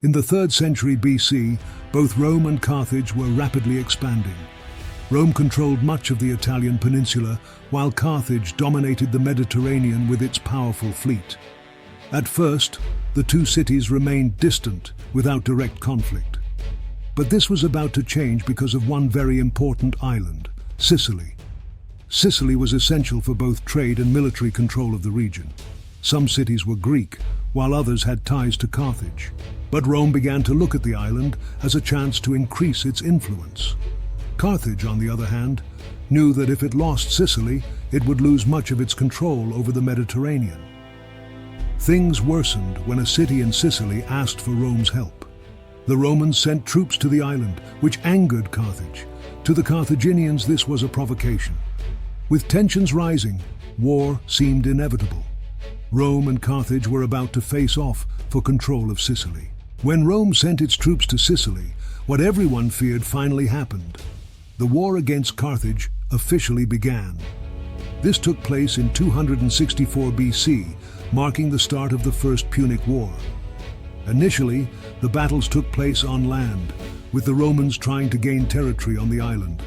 In the 3rd century BC, both Rome and Carthage were rapidly expanding. Rome controlled much of the Italian peninsula, while Carthage dominated the Mediterranean with its powerful fleet. At first, the two cities remained distant, without direct conflict. But this was about to change because of one very important island, Sicily. Sicily was essential for both trade and military control of the region. Some cities were Greek, while others had ties to Carthage. But Rome began to look at the island as a chance to increase its influence. Carthage, on the other hand, knew that if it lost Sicily, it would lose much of its control over the Mediterranean. Things worsened when a city in Sicily asked for Rome's help. The Romans sent troops to the island, which angered Carthage. To the Carthaginians, this was a provocation. With tensions rising, war seemed inevitable. Rome and Carthage were about to face off for control of Sicily. When Rome sent its troops to Sicily, what everyone feared finally happened. The war against Carthage officially began. This took place in 264 BC, marking the start of the First Punic War. Initially, the battles took place on land, with the Romans trying to gain territory on the island.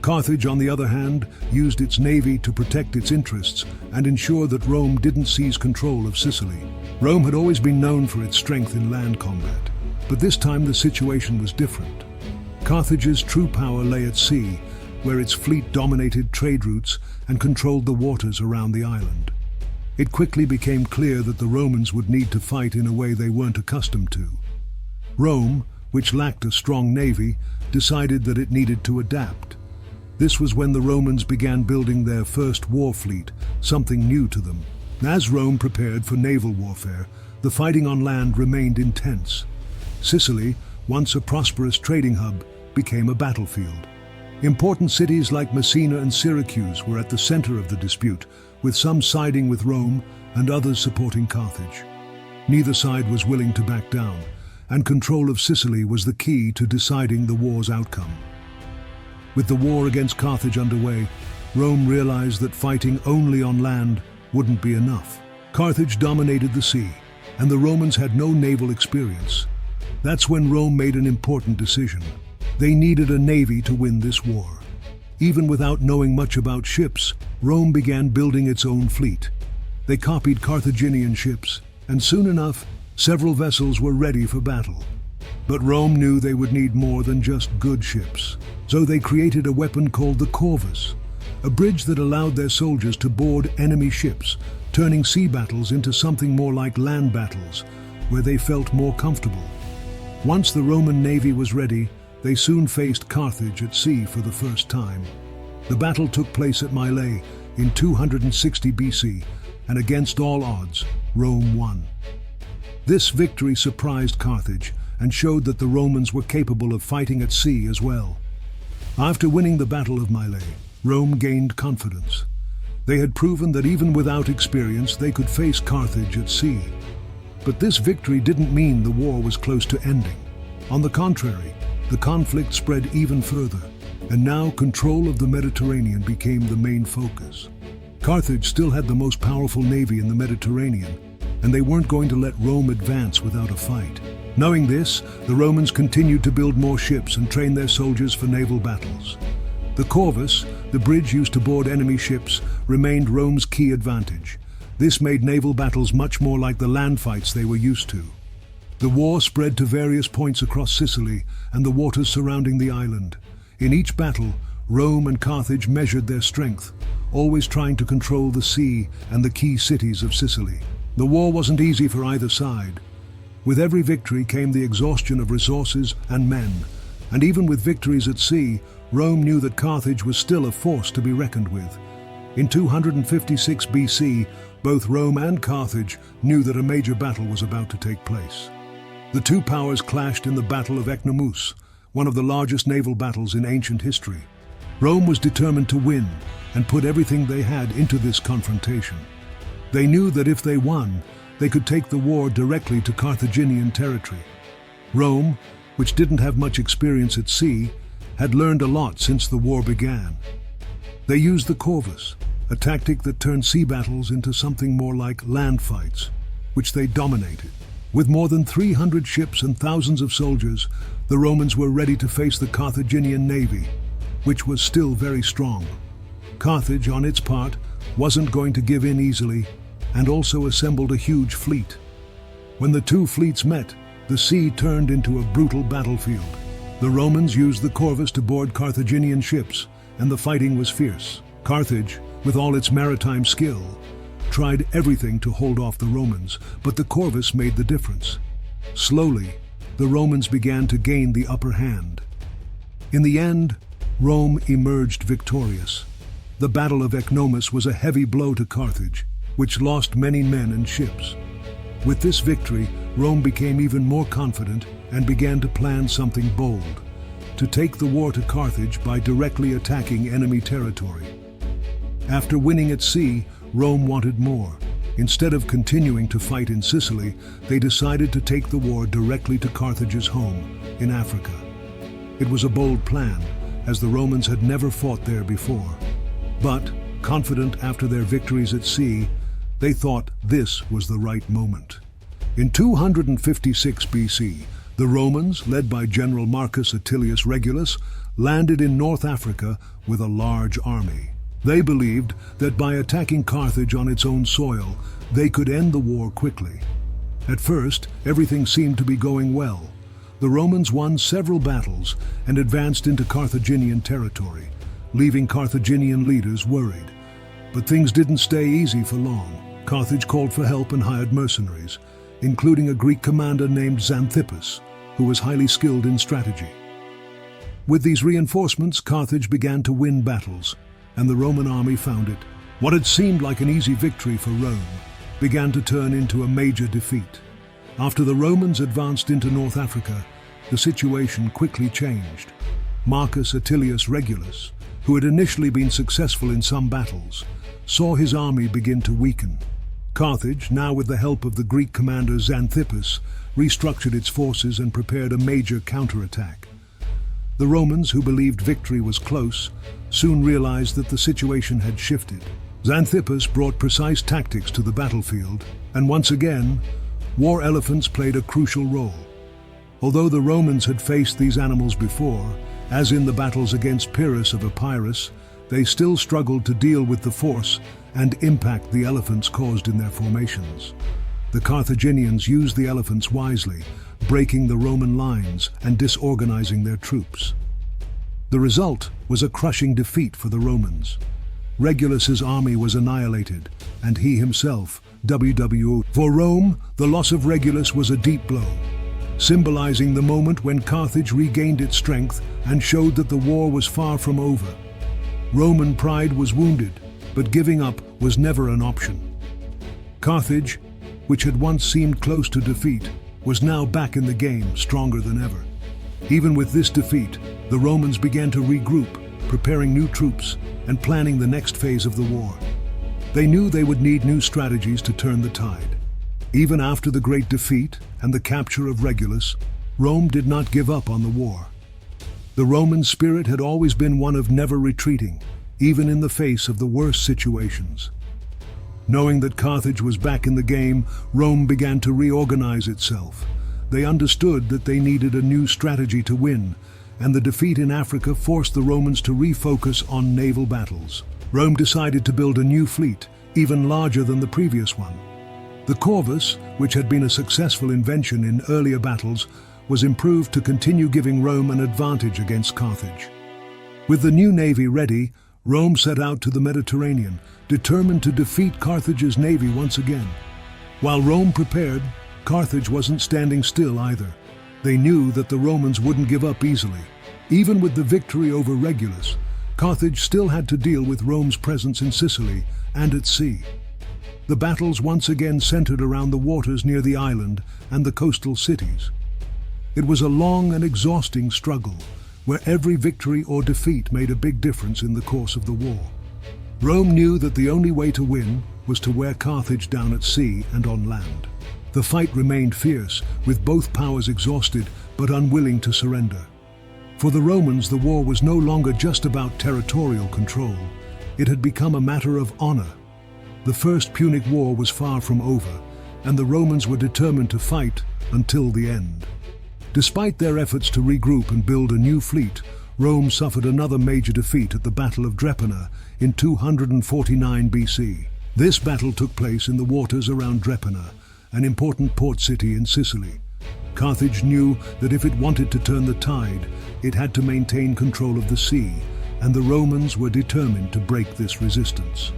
Carthage, on the other hand, used its navy to protect its interests and ensure that Rome didn't seize control of Sicily. Rome had always been known for its strength in land combat, but this time the situation was different. Carthage's true power lay at sea, where its fleet dominated trade routes and controlled the waters around the island. It quickly became clear that the Romans would need to fight in a way they weren't accustomed to. Rome, which lacked a strong navy, decided that it needed to adapt. This was when the Romans began building their first war fleet, something new to them. As Rome prepared for naval warfare, the fighting on land remained intense. Sicily, once a prosperous trading hub, became a battlefield. Important cities like Messina and Syracuse were at the center of the dispute, with some siding with Rome and others supporting Carthage. Neither side was willing to back down, and control of Sicily was the key to deciding the war's outcome. With the war against Carthage underway, Rome realized that fighting only on land wouldn't be enough. Carthage dominated the sea, and the Romans had no naval experience. That's when Rome made an important decision. They needed a navy to win this war. Even without knowing much about ships, Rome began building its own fleet. They copied Carthaginian ships, and soon enough, several vessels were ready for battle. But Rome knew they would need more than just good ships. So they created a weapon called the corvus, a bridge that allowed their soldiers to board enemy ships, turning sea battles into something more like land battles, where they felt more comfortable. Once the Roman navy was ready, they soon faced Carthage at sea for the first time. The battle took place at Mylae in 260 BC, and against all odds, Rome won. This victory surprised Carthage and showed that the Romans were capable of fighting at sea as well. After winning the Battle of Mylae, Rome gained confidence. They had proven that even without experience, they could face Carthage at sea. But this victory didn't mean the war was close to ending. On the contrary, the conflict spread even further, and now control of the Mediterranean became the main focus. Carthage still had the most powerful navy in the Mediterranean, and they weren't going to let Rome advance without a fight. Knowing this, the Romans continued to build more ships and train their soldiers for naval battles. The corvus, the bridge used to board enemy ships, remained Rome's key advantage. This made naval battles much more like the land fights they were used to. The war spread to various points across Sicily and the waters surrounding the island. In each battle, Rome and Carthage measured their strength, always trying to control the sea and the key cities of Sicily. The war wasn't easy for either side. With every victory came the exhaustion of resources and men, and even with victories at sea, Rome knew that Carthage was still a force to be reckoned with. In 256 BC, both Rome and Carthage knew that a major battle was about to take place. The two powers clashed in the Battle of Ecnomus, one of the largest naval battles in ancient history. Rome was determined to win and put everything they had into this confrontation. They knew that if they won, they could take the war directly to Carthaginian territory. Rome, which didn't have much experience at sea, had learned a lot since the war began. They used the corvus, a tactic that turned sea battles into something more like land fights, which they dominated. With more than 300 ships and thousands of soldiers, the Romans were ready to face the Carthaginian navy, which was still very strong. Carthage, on its part, wasn't going to give in easily, and also assembled a huge fleet. When the two fleets met, the sea turned into a brutal battlefield. The Romans used the corvus to board Carthaginian ships, and the fighting was fierce. Carthage, with all its maritime skill, tried everything to hold off the Romans, but the corvus made the difference. Slowly, the Romans began to gain the upper hand. In the end, Rome emerged victorious. The Battle of Ecnomus was a heavy blow to Carthage, which lost many men and ships. With this victory, Rome became even more confident and began to plan something bold: to take the war to Carthage by directly attacking enemy territory. After winning at sea, Rome wanted more. Instead of continuing to fight in Sicily, they decided to take the war directly to Carthage's home, in Africa. It was a bold plan, as the Romans had never fought there before. But, confident after their victories at sea, they thought this was the right moment. In 256 BC, the Romans, led by General Marcus Atilius Regulus, landed in North Africa with a large army. They believed that by attacking Carthage on its own soil, they could end the war quickly. At first, everything seemed to be going well. The Romans won several battles and advanced into Carthaginian territory, leaving Carthaginian leaders worried. But things didn't stay easy for long. Carthage called for help and hired mercenaries, including a Greek commander named Xanthippus, who was highly skilled in strategy. With these reinforcements, Carthage began to win battles, and the Roman army found it. What had seemed like an easy victory for Rome began to turn into a major defeat. After the Romans advanced into North Africa, the situation quickly changed. Marcus Atilius Regulus, who had initially been successful in some battles, saw his army begin to weaken. Carthage, now with the help of the Greek commander Xanthippus, restructured its forces and prepared a major counterattack. The Romans, who believed victory was close, soon realized that the situation had shifted. Xanthippus brought precise tactics to the battlefield, and once again, war elephants played a crucial role. Although the Romans had faced these animals before, as in the battles against Pyrrhus of Epirus, they still struggled to deal with the force and impact the elephants caused in their formations. The Carthaginians used the elephants wisely, breaking the Roman lines and disorganizing their troops. The result was a crushing defeat for the Romans. Regulus's army was annihilated, and he himself, WWO. For Rome, the loss of Regulus was a deep blow, symbolizing the moment when Carthage regained its strength and showed that the war was far from over. Roman pride was wounded, but giving up was never an option. Carthage, which had once seemed close to defeat, was now back in the game, stronger than ever. Even with this defeat, the Romans began to regroup, preparing new troops and planning the next phase of the war. They knew they would need new strategies to turn the tide. Even after the great defeat and the capture of Regulus, Rome did not give up on the war. The Roman spirit had always been one of never retreating, even in the face of the worst situations. Knowing that Carthage was back in the game, Rome began to reorganize itself. They understood that they needed a new strategy to win, and the defeat in Africa forced the Romans to refocus on naval battles. Rome decided to build a new fleet, even larger than the previous one. The corvus, which had been a successful invention in earlier battles, was improved to continue giving Rome an advantage against Carthage. With the new navy ready, Rome set out to the Mediterranean, determined to defeat Carthage's navy once again. While Rome prepared, Carthage wasn't standing still either. They knew that the Romans wouldn't give up easily. Even with the victory over Regulus, Carthage still had to deal with Rome's presence in Sicily and at sea. The battles once again centered around the waters near the island and the coastal cities. It was a long and exhausting struggle, where every victory or defeat made a big difference in the course of the war. Rome knew that the only way to win was to wear Carthage down at sea and on land. The fight remained fierce, with both powers exhausted but unwilling to surrender. For the Romans, the war was no longer just about territorial control. It had become a matter of honor. The First Punic War was far from over, and the Romans were determined to fight until the end. Despite their efforts to regroup and build a new fleet, Rome suffered another major defeat at the Battle of Drepana in 249 BC. This battle took place in the waters around Drepana, an important port city in Sicily. Carthage knew that if it wanted to turn the tide, it had to maintain control of the sea, and the Romans were determined to break this resistance.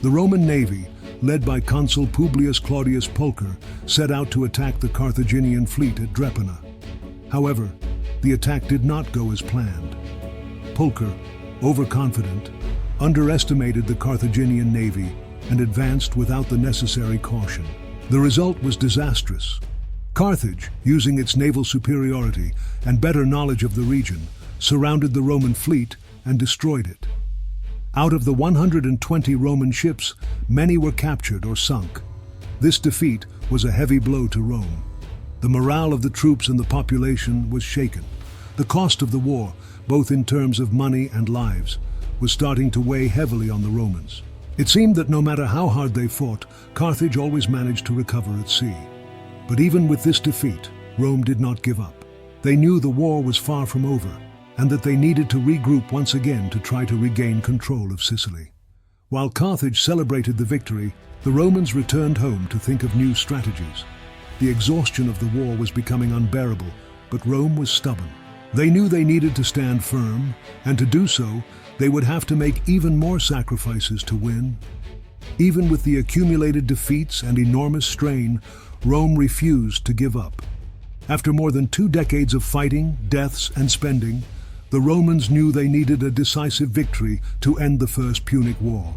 The Roman navy, led by consul Publius Claudius Pulcher, set out to attack the Carthaginian fleet at Drepana. However, the attack did not go as planned. Pulcher, overconfident, underestimated the Carthaginian navy and advanced without the necessary caution. The result was disastrous. Carthage, using its naval superiority and better knowledge of the region, surrounded the Roman fleet and destroyed it. Out of the 120 Roman ships, many were captured or sunk. This defeat was a heavy blow to Rome. The morale of the troops and the population was shaken. The cost of the war, both in terms of money and lives, was starting to weigh heavily on the Romans. It seemed that no matter how hard they fought, Carthage always managed to recover at sea. But even with this defeat, Rome did not give up. They knew the war was far from over, and that they needed to regroup once again to try to regain control of Sicily. While Carthage celebrated the victory, the Romans returned home to think of new strategies. The exhaustion of the war was becoming unbearable, but Rome was stubborn. They knew they needed to stand firm, and to do so, they would have to make even more sacrifices to win. Even with the accumulated defeats and enormous strain, Rome refused to give up. After more than 2 decades of fighting, deaths, and spending, the Romans knew they needed a decisive victory to end the First Punic War.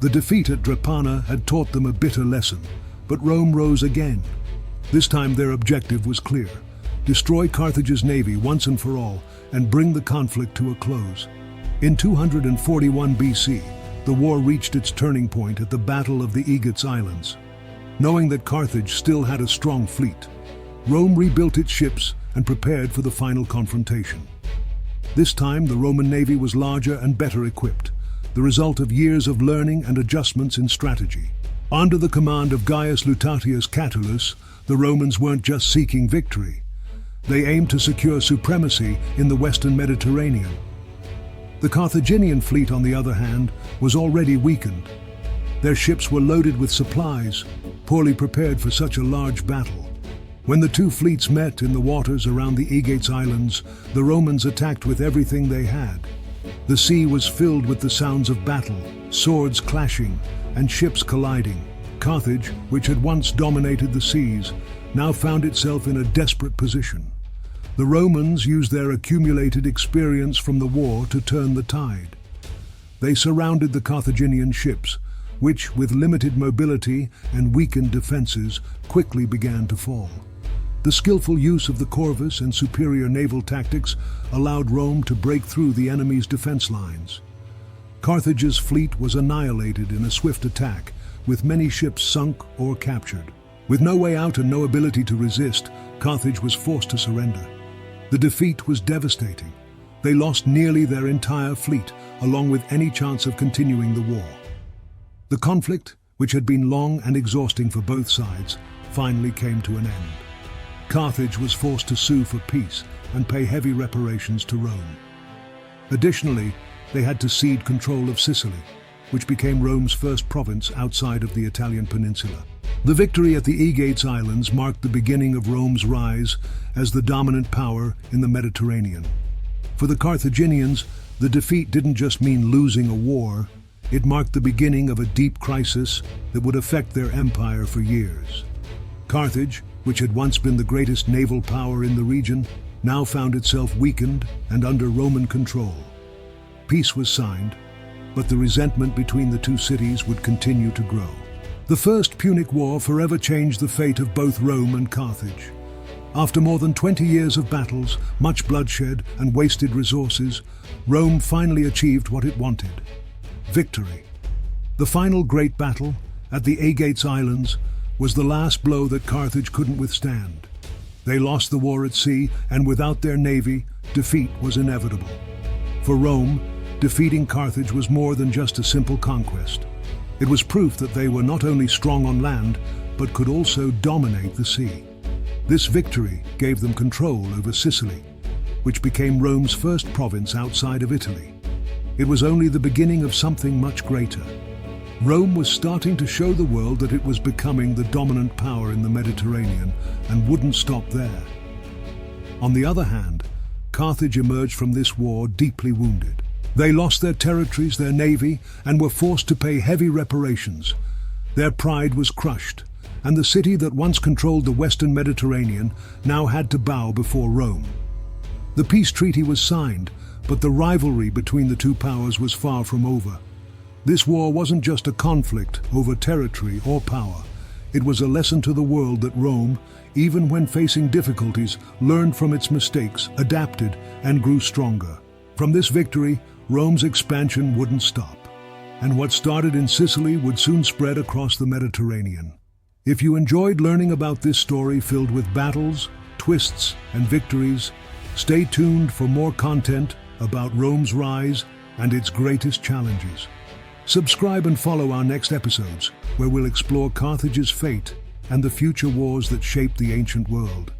The defeat at Drepana had taught them a bitter lesson, but Rome rose again. This time their objective was clear: destroy Carthage's navy once and for all and bring the conflict to a close. In 241 BC, the war reached its turning point at the Battle of the Aegates Islands. Knowing that Carthage still had a strong fleet, Rome rebuilt its ships and prepared for the final confrontation. This time, the Roman navy was larger and better equipped, the result of years of learning and adjustments in strategy. Under the command of Gaius Lutatius Catulus, the Romans weren't just seeking victory. They aimed to secure supremacy in the Western Mediterranean. The Carthaginian fleet, on the other hand, was already weakened. Their ships were loaded with supplies, poorly prepared for such a large battle. When the two fleets met in the waters around the Aegates Islands, the Romans attacked with everything they had. The sea was filled with the sounds of battle, swords clashing, and ships colliding. Carthage, which had once dominated the seas, now found itself in a desperate position. The Romans used their accumulated experience from the war to turn the tide. They surrounded the Carthaginian ships, which, with limited mobility and weakened defenses, quickly began to fall. The skillful use of the corvus and superior naval tactics allowed Rome to break through the enemy's defense lines. Carthage's fleet was annihilated in a swift attack, with many ships sunk or captured. With no way out and no ability to resist, Carthage was forced to surrender. The defeat was devastating. They lost nearly their entire fleet, along with any chance of continuing the war. The conflict, which had been long and exhausting for both sides, finally came to an end. Carthage was forced to sue for peace and pay heavy reparations to Rome. Additionally, they had to cede control of Sicily, which became Rome's first province outside of the Italian peninsula. The victory at the Aegates Islands marked the beginning of Rome's rise as the dominant power in the Mediterranean. For the Carthaginians, the defeat didn't just mean losing a war, it marked the beginning of a deep crisis that would affect their empire for years. Carthage, which had once been the greatest naval power in the region, now found itself weakened and under Roman control. Peace was signed, but the resentment between the two cities would continue to grow. The First Punic War forever changed the fate of both Rome and Carthage. After more than 20 years of battles, much bloodshed, and wasted resources, Rome finally achieved what it wanted: victory. The final great battle, at the Aegates Islands, was the last blow that Carthage couldn't withstand. They lost the war at sea, and without their navy, defeat was inevitable. For Rome, defeating Carthage was more than just a simple conquest. It was proof that they were not only strong on land, but could also dominate the sea. This victory gave them control over Sicily, which became Rome's first province outside of Italy. It was only the beginning of something much greater. Rome was starting to show the world that it was becoming the dominant power in the Mediterranean and wouldn't stop there. On the other hand, Carthage emerged from this war deeply wounded. They lost their territories, their navy, and were forced to pay heavy reparations. Their pride was crushed, and the city that once controlled the Western Mediterranean now had to bow before Rome. The peace treaty was signed, but the rivalry between the two powers was far from over. This war wasn't just a conflict over territory or power. It was a lesson to the world that Rome, even when facing difficulties, learned from its mistakes, adapted, and grew stronger. From this victory, Rome's expansion wouldn't stop, and what started in Sicily would soon spread across the Mediterranean. If you enjoyed learning about this story filled with battles, twists, and victories, stay tuned for more content about Rome's rise and its greatest challenges. Subscribe and follow our next episodes, where we'll explore Carthage's fate and the future wars that shaped the ancient world.